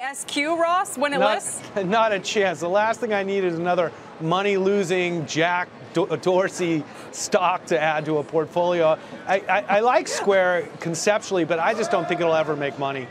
ISQ, Ross, when it lists? Not a chance. The last thing I need is another money-losing Jack Dorsey stock to add to a portfolio. I like Square conceptually, but I just don't think it'll ever make money.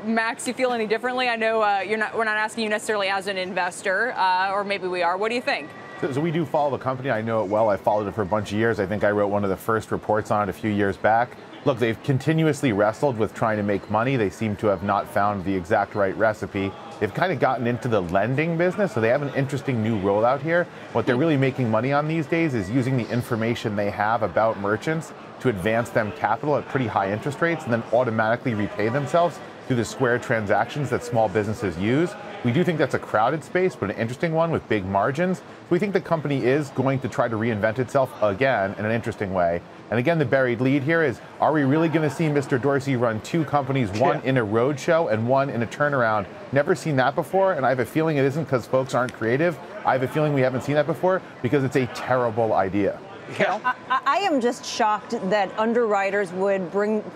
Max, you feel any differently? I know we're not asking you necessarily as an investor, or maybe we are. What do you think? So we do follow the company. I know it well. I followed it for a bunch of years. I think I wrote one of the first reports on it a few years back. Look, they've continuously wrestled with trying to make money. They seem to have not found the exact right recipe. They've kind of gotten into the lending business, so they have an interesting new rollout here. What they're really making money on these days is using the information they have about merchants to advance them capital at pretty high interest rates and then automatically repay themselves through the Square transactions that small businesses use. We do think that's a crowded space, but an interesting one with big margins. We think the company is going to try to reinvent itself again in an interesting way. And again, the buried lead here is, are we really going to see Mr. Dorsey run two companies, one in a roadshow and one in a turnaround? Never seen that before, and I have a feeling it isn't because folks aren't creative. I have a feeling we haven't seen that before because it's a terrible idea. I am just shocked that underwriters would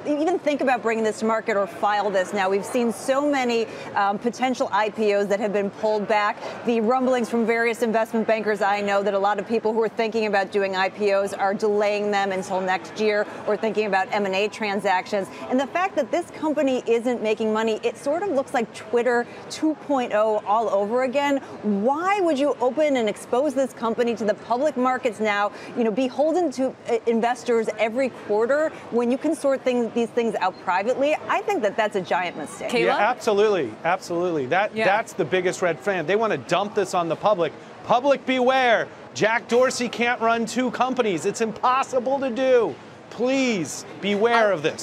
even think about bringing this to market or file this now. We've seen so many potential IPOs that have been pulled back. The rumblings from various investment bankers I know that a lot of people who are thinking about doing IPOs are delaying them until next year or thinking about M&A transactions. And the fact that this company isn't making money, it sort of looks like Twitter 2.0 all over again. Why would you open and expose this company to the public markets now, beholden to investors every quarter when you can sort these things out privately? I think that that's a giant mistake. Kayla? Yeah, absolutely. Absolutely. That's the biggest red flag. They want to dump this on the public. Public beware. Jack Dorsey can't run two companies. It's impossible to do. Please beware of this.